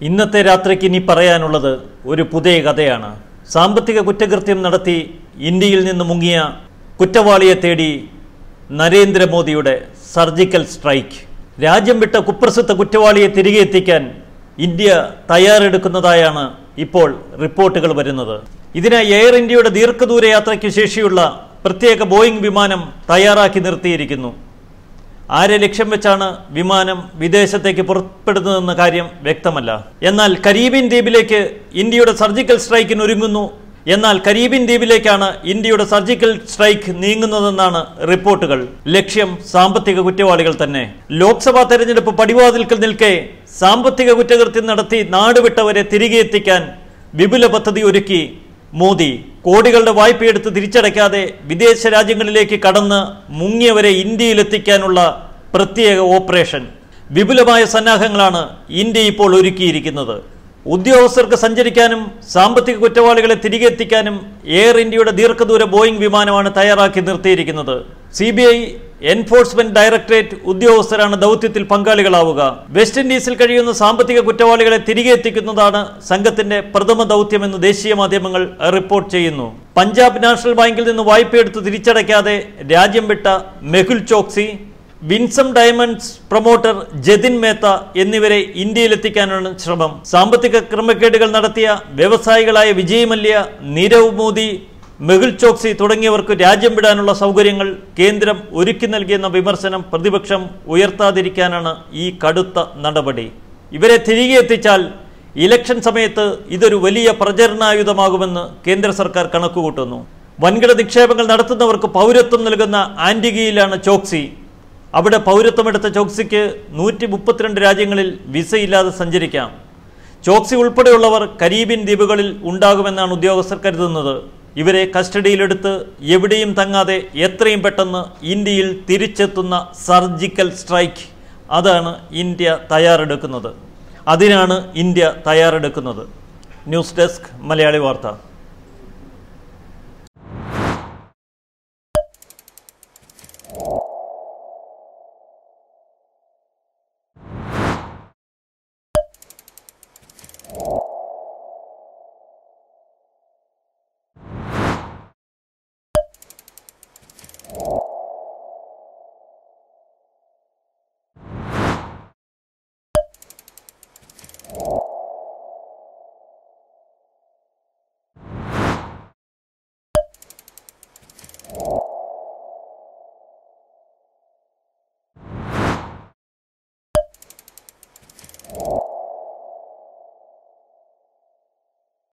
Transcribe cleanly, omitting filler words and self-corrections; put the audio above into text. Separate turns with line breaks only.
ഇന്നത്തെ രാത്രിക്ക് ഇനി പറയാനുള്ളത് ഒരു പുതിയ കഥയാണ്. സാമ്പത്തിക കുറ്റകൃത്യം നടത്തി ഇന്ത്യയിൽ നിന്ന് മുങ്ങിയ കുറ്റവാളിയെ തേടി നരേന്ദ്രമോദിയുടെ സർജിക്കൽ സ്ട്രൈക്ക്. രാജ്യം വിട്ട കുപ്രസിദ്ധ കുറ്റവാളിയെ തിരികെ എത്തിക്കാൻ ഇന്ത്യ തയ്യാറെടുക്കുന്നതായാണ് ഇപ്പോൾ റിപ്പോർട്ടുകൾ വരുന്നത്. ഇതിനായി എയർ ഇന്ത്യയുടെ ദീർഘദൂര യാത്രയ്ക്ക് ശേഷിയുള്ള പ്രത്യേക ബോയിംഗ് വിമാനം തയ്യാറാക്കി നിർത്തിയിരിക്കുന്നു. ആരെ ലക്ഷ്യം വെച്ചാണ് വിമാനം വിദേശത്തേക്ക് പുറപ്പെടുന്നതെന്ന കാര്യം വ്യക്തമല്ല. എന്നാൽ കരീബിയൻ ദ്വീപിലേക്ക് ഇന്ത്യയുടെ സർജിക്കൽ സ്ട്രൈക്കിന് ഒരുങ്ങുന്നു. എന്നാൽ കരീബിയൻ ദ്വീപിലേക്കാണ് ഇന്ത്യയുടെ സർജിക്കൽ സ്ട്രൈക്ക് നീങ്ങുന്നതെന്നാണ് റിപ്പോർട്ടുകൾ. ലക്ഷ്യം സാമ്പത്തിക കുറ്റവാളികൾ തന്നെ. ലോക്സഭാ തെരഞ്ഞെടുപ്പ് പടിവാതിൽക്കൽ നിൽക്കെ സാമ്പത്തിക കുറ്റകൃത്യം നടത്തി നാടുവിട്ടവരെ തിരികെ എത്തിക്കാൻ വിപുല പദ്ധതി ഒരുക്കി മോദി. കോടികളുടെ വായ്പയെടുത്ത് തിരിച്ചടയ്ക്കാതെ വിദേശ രാജ്യങ്ങളിലേക്ക് കടന്ന് മുങ്ങിയവരെ ഇന്ത്യയിലെത്തിക്കാനുള്ള പ്രത്യേക ഓപ്പറേഷൻ. വിപുലമായ സന്നാഹങ്ങളാണ് ഇന്ത്യ ഇപ്പോൾ ഒരുക്കിയിരിക്കുന്നത്. ഉദ്യോഗസ്ഥർക്ക് സഞ്ചരിക്കാനും സാമ്പത്തിക കുറ്റവാളികളെ തിരികെ എത്തിക്കാനും എയർ ഇന്ത്യയുടെ ദീർഘദൂര ബോയിംഗ് വിമാനമാണ് തയ്യാറാക്കി നിർത്തിയിരിക്കുന്നത്. CBI എൻഫോഴ്സ്മെന്റ് ഡയറക്ടറേറ്റ് ഉദ്യോഗസ്ഥരാണ് ദൗത്യത്തിൽ പങ്കാളികളാവുക. വെസ്റ്റ് ഇൻഡീസിൽ കഴിയുന്ന സാമ്പത്തിക കുറ്റവാളികളെ തിരികെ എത്തിക്കുന്നതാണ് സംഘത്തിന്റെ പ്രഥമ ദൗത്യമെന്ന് ദേശീയ മാധ്യമങ്ങൾ റിപ്പോർട്ട് ചെയ്യുന്നു. പഞ്ചാബ് നാഷണൽ ബാങ്കിൽ നിന്ന് വായ്പയെടുത്ത് തിരിച്ചടയ്ക്കാതെ രാജ്യം വിട്ട Mehul Choksi, winsome diamonds promoter Jatin Mehta എന്നിവരെ ഇന്ത്യയിലെത്തിക്കാനാണ് ശ്രമം. സാമ്പത്തിക ക്രമക്കേടുകൾ നടത്തിയ വ്യവസായികളായ വിജയ് മല്യ, നീരവ് മോദി, മെഹുൽ ചോക്സി തുടങ്ങിയവർക്ക് രാജ്യം വിടാനുള്ള സൗകര്യങ്ങൾ കേന്ദ്രം ഒരുക്കി നൽകിയെന്ന വിമർശനം പ്രതിപക്ഷം ഉയർത്താതിരിക്കാനാണ് ഈ കടുത്ത നടപടി. ഇവരെ തിരികെ എത്തിച്ചാൽ ഇലക്ഷൻ സമയത്ത് ഇതൊരു വലിയ പ്രചരണായുധമാകുമെന്ന് കേന്ദ്ര സർക്കാർ കണക്കുകൂട്ടുന്നു. വൻകിട നിക്ഷേപങ്ങൾ നടത്തുന്നവർക്ക് പൗരത്വം നൽകുന്ന ആന്റിഗയിലാണ് ചോക്സി. അവിടെ പൗരത്വമെടുത്ത ചോക്സിക്ക് 132 രാജ്യങ്ങളിൽ വിസയില്ലാതെ സഞ്ചരിക്കാം. ചോക്സി ഉൾപ്പെടെയുള്ളവർ കരീബിയൻ ദ്വീപുകളിൽ ഉണ്ടാകുമെന്നാണ് ഉദ്യോഗസ്ഥർ കരുതുന്നത്. ഇവരെ കസ്റ്റഡിയിലെടുത്ത് എവിടെയും തങ്ങാതെ എത്രയും പെട്ടെന്ന് ഇന്ത്യയിൽ തിരിച്ചെത്തുന്ന സർജിക്കൽ സ്ട്രൈക്ക്, അതാണ് ഇന്ത്യ തയ്യാറെടുക്കുന്നത്. അതിനാണ് ഇന്ത്യ തയ്യാറെടുക്കുന്നത്. ന്യൂസ് ഡെസ്ക് മലയാളി വാർത്ത.